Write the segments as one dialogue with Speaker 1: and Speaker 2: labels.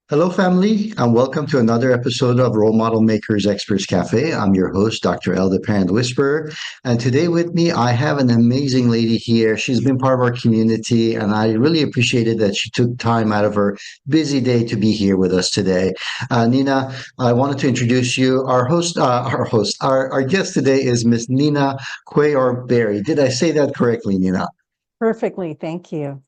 Speaker 1: Hello, family, and welcome to another episode of Role Model Makers Experts Cafe. I'm your host, Dr. L, the Parent Whisperer. And today with me, I have an amazing lady here. She's been part of our community, and I really appreciated that she took time out of her busy day to be here with us today. Nina, I wanted to introduce you. Our guest today is Miss Nina Cuellar-Barry. Did I say that correctly, Nina?
Speaker 2: Perfectly, thank you.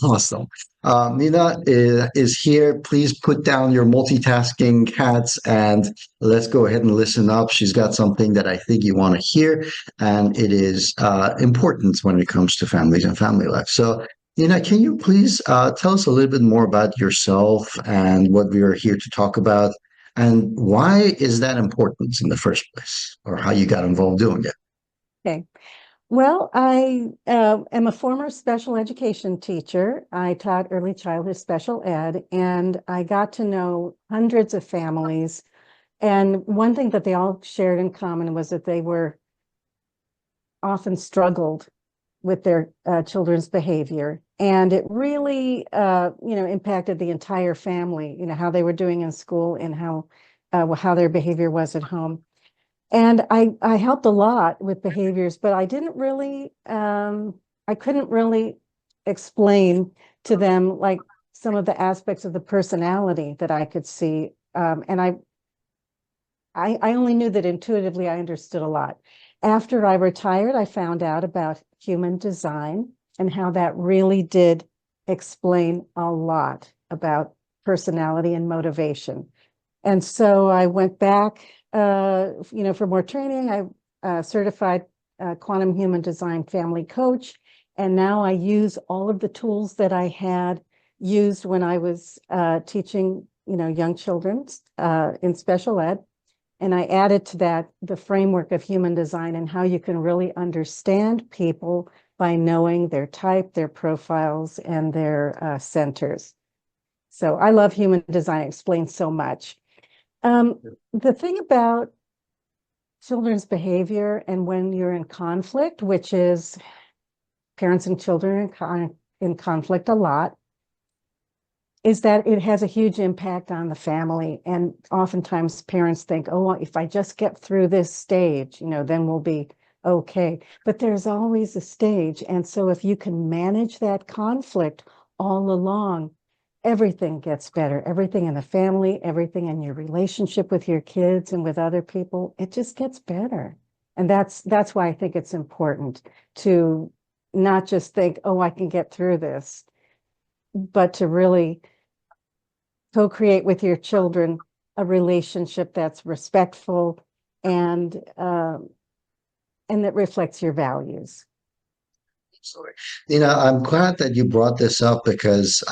Speaker 1: Awesome. Nina is here. Please put down your multitasking hats and let's go ahead and listen up. She's got something that I think you want to hear, and it is important when it comes to families and family life. So, Nina, can you please tell us a little bit more about yourself and what we are here to talk about, and why is that important in the first place, or how you got involved doing it?
Speaker 2: Okay. Well, I am a former special education teacher. I taught early childhood special ed, and I got to know hundreds of families. And one thing that they all shared in common was that they were often struggled with their children's behavior. And it really, impacted the entire family, how they were doing in school and how their behavior was at home. And I helped a lot with behaviors, but I couldn't really explain to them like some of the aspects of the personality that I could see. And I only knew that intuitively I understood a lot. After I retired, I found out about human design and how that really did explain a lot about personality and motivation. And so I went back, for more training. I certified quantum human design family coach. And now I use all of the tools that I had used when I was teaching, young children in special ed. And I added to that the framework of human design and how you can really understand people by knowing their type, their profiles, and their centers. So I love human design. It explains so much. The thing about children's behavior and when you're in conflict, which is parents and children in conflict a lot, is that it has a huge impact on the family. And oftentimes parents think, oh, well, if I just get through this stage, then we'll be okay. But there's always a stage. And so if you can manage that conflict all along, everything gets better. Everything in the family, everything in your relationship with your kids and with other people, it just gets better. And that's why I think it's important to not just think, oh, I can get through this, but to really co-create with your children a relationship that's respectful and that reflects your values.
Speaker 1: Sorry. I'm glad that you brought this up because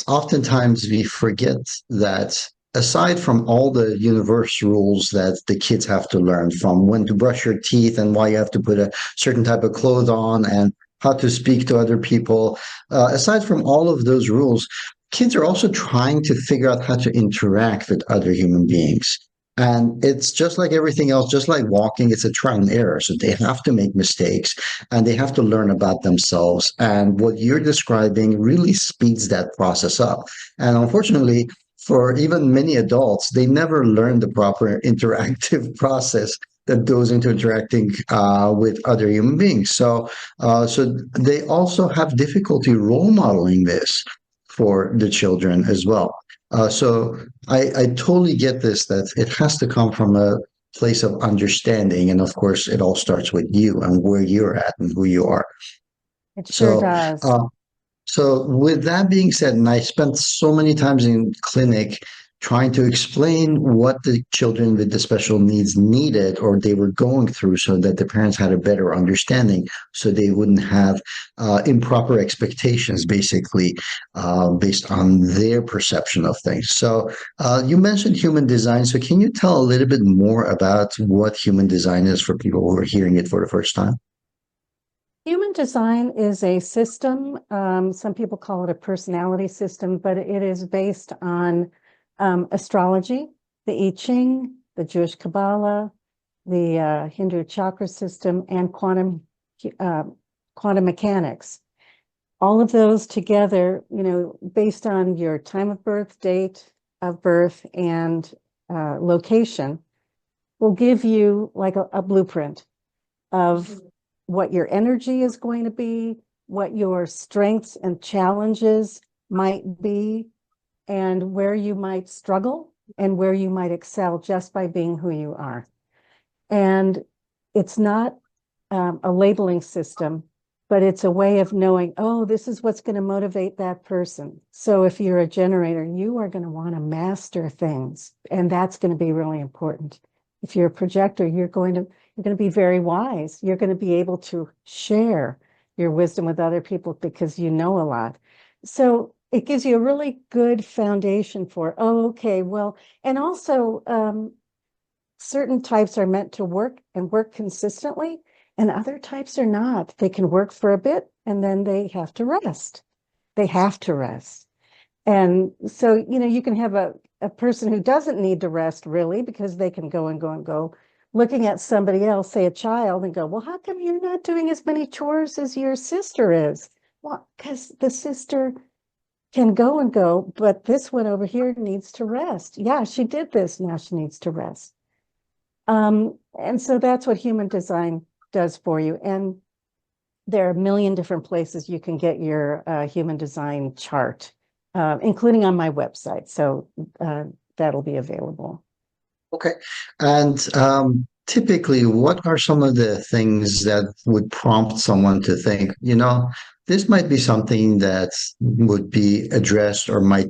Speaker 1: oftentimes we forget that aside from all the universe rules that the kids have to learn, from when to brush your teeth and why you have to put a certain type of clothes on and how to speak to other people, aside from all of those rules, kids are also trying to figure out how to interact with other human beings. And it's just like everything else, just like walking, it's a trial and error. So they have to make mistakes and they have to learn about themselves. And what you're describing really speeds that process up. And unfortunately, for even many adults, they never learn the proper interactive process that goes into interacting with other human beings. So they also have difficulty role modeling this for the children as well. So I totally get this, that it has to come from a place of understanding. And of course, it all starts with you and where you're at and who you are.
Speaker 2: It sure
Speaker 1: So,
Speaker 2: does.
Speaker 1: uh, so with that being said, and I spent so many times in clinic trying to explain what the children with the special needs needed or they were going through so that the parents had a better understanding so they wouldn't have improper expectations basically based on their perception of things. So you mentioned human design. So can you tell a little bit more about what human design is for people who are hearing it for the first time?
Speaker 2: Human design is a system. Some people call it a personality system, but it is based on astrology, the I Ching, the Jewish Kabbalah, the Hindu chakra system, and quantum mechanics. all of those together, based on your time of birth, date of birth, and location, will give you like a blueprint of what your energy is going to be, what your strengths and challenges might be, and where you might struggle and where you might excel just by being who you are. And it's not a labeling system, but it's a way of knowing, oh, this is what's going to motivate that person. So if you're a generator, you are going to want to master things, and that's going to be really important. If you're a projector, you're going to be very wise. You're going to be able to share your wisdom with other people because you know a lot. So it gives you a really good foundation for, oh, okay, well, and also certain types are meant to work and work consistently, and other types are not. They can work for a bit and then they have to rest. They have to rest. And so, you can have a person who doesn't need to rest really because they can go and go and go, looking at somebody else, say a child, and go, well, how come you're not doing as many chores as your sister is? Well, because the sister can go and go, but this one over here needs to rest. Yeah, she did this. Now she needs to rest. And so that's what human design does for you. And there are a million different places you can get your human design chart, including on my website. So that'll be available.
Speaker 1: Okay. And typically, what are some of the things that would prompt someone to think, this might be something that would be addressed or might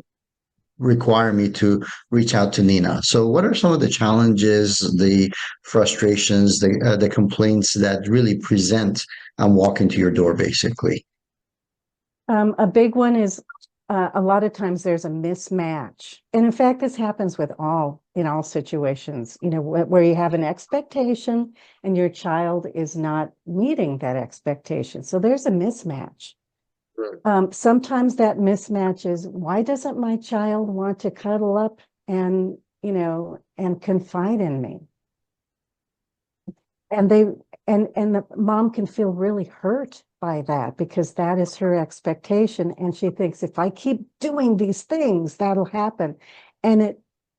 Speaker 1: require me to reach out to Nina. So, what are some of the challenges, the frustrations, the complaints that really present and walk into your door, basically?
Speaker 2: A big one is a lot of times there's a mismatch. And in fact, this happens in all situations, where you have an expectation and your child is not meeting that expectation. So there's a mismatch. Sometimes that mismatch is, why doesn't my child want to cuddle up and, and confide in me? And the mom can feel really hurt by that because that is her expectation. And she thinks, if I keep doing these things, that'll happen. And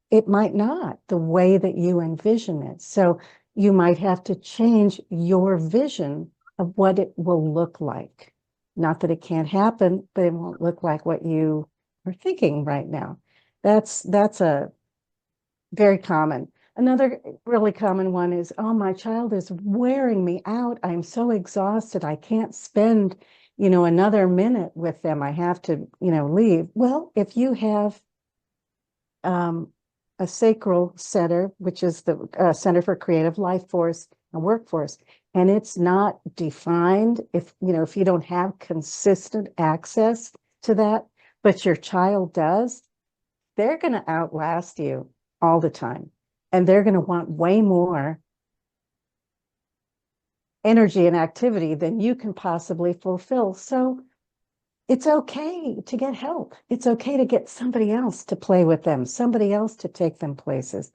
Speaker 2: it might not the way that you envision it. So you might have to change your vision of what it will look like. Not that it can't happen, but it won't look like what you are thinking right now. That's a very common. Another really common one is, oh, my child is wearing me out. I'm so exhausted. I can't spend, another minute with them. I have to, leave. Well, if you have a sacral center, which is the Center for Creative Life Force and Workforce, and it's not defined, if you don't have consistent access to that, but your child does, they're going to outlast you all the time. And they're going to want way more energy and activity than you can possibly fulfill. So it's okay to get help. It's okay to get somebody else to play with them, somebody else to take them places.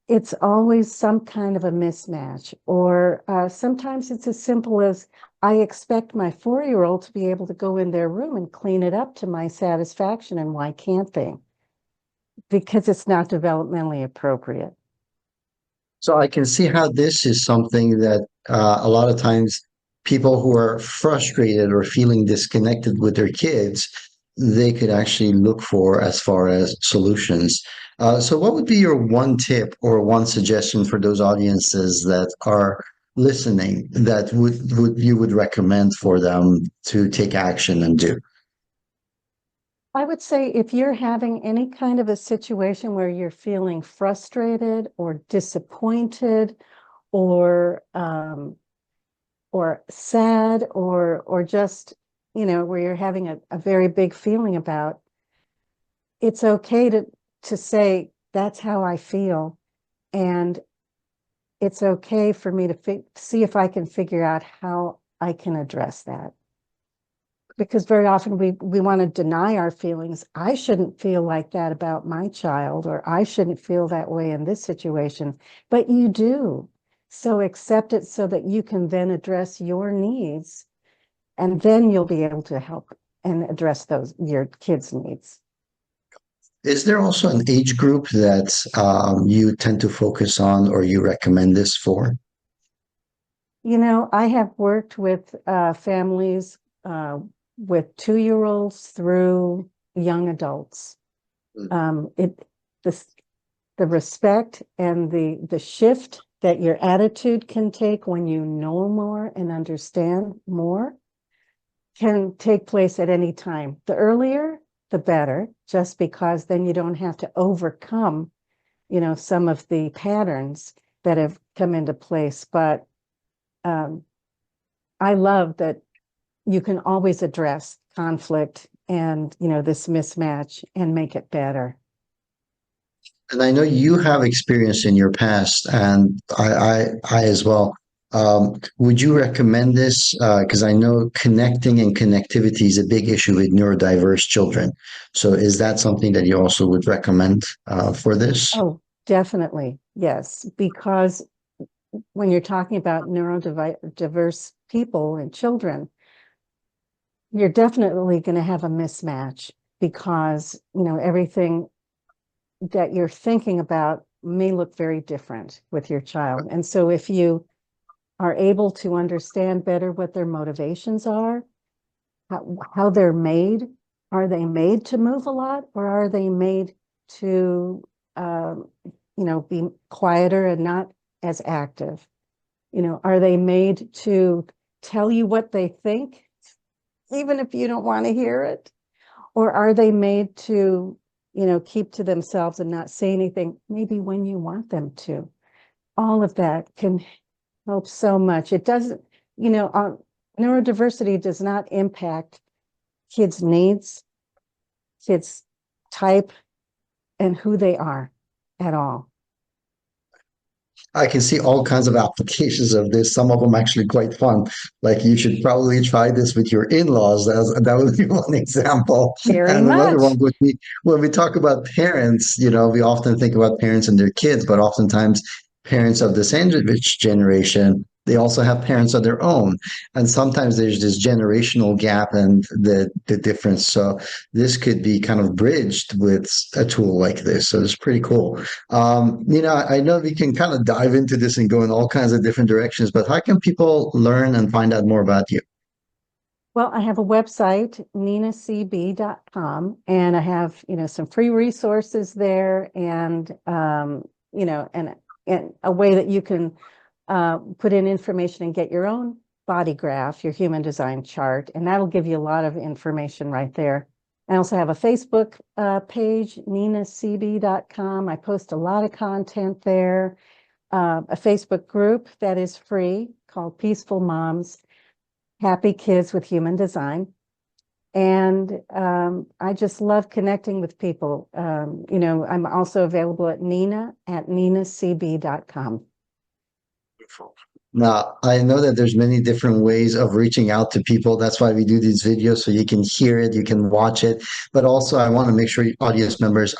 Speaker 2: It's always some kind of a mismatch. Or sometimes it's as simple as, I expect my 4-year-old to be able to go in their room and clean it up to my satisfaction. And why can't they? Because it's not developmentally appropriate.
Speaker 1: So I can see how this is something that a lot of times people who are frustrated or feeling disconnected with their kids, they could actually look for as far as solutions. So what would be your one tip or one suggestion for those audiences that are listening that would you would recommend for them to take action and do?
Speaker 2: I would say if you're having any kind of a situation where you're feeling frustrated or disappointed or sad or just, where you're having a very big feeling about, it's okay to say, that's how I feel. And it's okay for me to see if I can figure out how I can address that. Because very often we want to deny our feelings. I shouldn't feel like that about my child, or I shouldn't feel that way in this situation, but you do. So accept it so that you can then address your needs And then you'll be able to help and address your kids' needs.
Speaker 1: Is there also an age group that you tend to focus on or you recommend this for?
Speaker 2: I have worked with families with 2-year-olds through young adults. It this the respect and the shift that your attitude can take when you know more and understand more can take place at any time. The earlier, the better, just because then you don't have to overcome, some of the patterns that have come into place. But I love that you can always address conflict and, this mismatch and make it better.
Speaker 1: And I know you have experience in your past, and I as well. Would you recommend this? Because I know connecting and connectivity is a big issue with neurodiverse children. So is that something that you also would recommend for this?
Speaker 2: Oh, definitely. Yes. Because when you're talking about neurodiverse people and children, you're definitely going to have a mismatch because, everything that you're thinking about may look very different with your child. And so if you are able to understand better what their motivations are, how they're made, are they made to move a lot or are they made to, be quieter and not as active? Are they made to tell you what they think, even if you don't want to hear it? Or are they made to, keep to themselves and not say anything, maybe when you want them to? All of that can help so much. It doesn't, neurodiversity does not impact kids' needs, kids' type, and who they are at all.
Speaker 1: I can see all kinds of applications of this. Some of them actually quite fun. Like you should probably try this with your in-laws. That would be one example.
Speaker 2: Very
Speaker 1: And another
Speaker 2: much.
Speaker 1: one would be when we talk about parents, we often think about parents and their kids, but oftentimes parents of the sandwich generation, they also have parents of their own. And sometimes there's this generational gap and the difference. So this could be kind of bridged with a tool like this. So it's pretty cool. I know we can kind of dive into this and go in all kinds of different directions, but how can people learn and find out more about you?
Speaker 2: Well, I have a website, ninacb.com, and I have, some free resources there and, and a way that you can put in information and get your own body graph, your human design chart, and that'll give you a lot of information right there. I also have a Facebook page, ninacb.com. I post a lot of content there. A Facebook group that is free called Peaceful Moms, Happy Kids with Human Design. And I just love connecting with people. I'm also available at ninacb.com.
Speaker 1: Now, I know that there's many different ways of reaching out to people. That's why we do these videos so you can hear it, you can watch it. But also, I want to make sure audience members,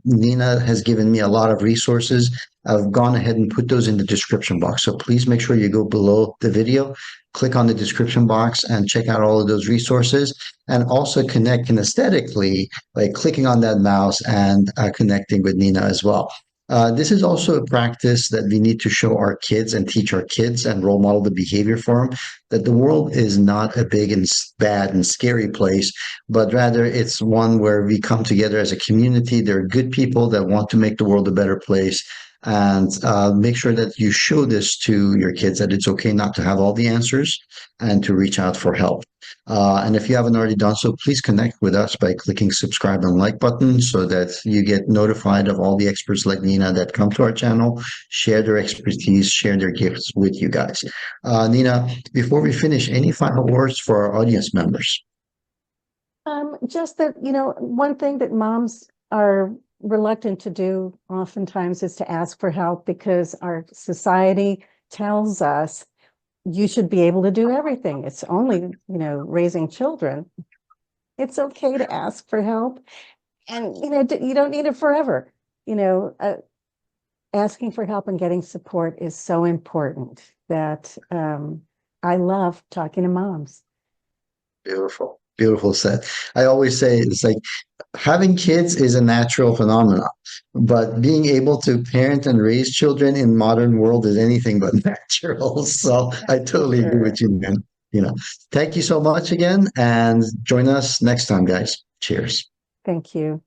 Speaker 1: Nina has given me a lot of resources. I've gone ahead and put those in the description box. So please make sure you go below the video, click on the description box and check out all of those resources and also connect kinesthetically by clicking on that mouse and connecting with Nina as well. This is also a practice that we need to show our kids and teach our kids and role model the behavior for them, that the world is not a big and bad and scary place, but rather it's one where we come together as a community. There are good people that want to make the world a better place. And make sure that you show this to your kids that it's okay not to have all the answers and to reach out for help. And if you haven't already done so, please connect with us by clicking subscribe and like button so that you get notified of all the experts like Nina that come to our channel, share their expertise, share their gifts with you guys. Nina, before we finish, any final words for our audience members?
Speaker 2: Just that, one thing that moms are reluctant to do oftentimes is to ask for help because our society tells us you should be able to do everything. It's only, raising children. It's okay to ask for help. And, you don't need it forever. Asking for help and getting support is so important that I love talking to moms.
Speaker 1: Beautiful, beautiful said. I always say it's like having kids is a natural phenomenon, but being able to parent and raise children in modern world is anything but natural. So I
Speaker 2: For
Speaker 1: totally agree
Speaker 2: sure.
Speaker 1: with you, man. You know, thank you so much again, and join us next time, guys. Cheers.
Speaker 2: Thank you.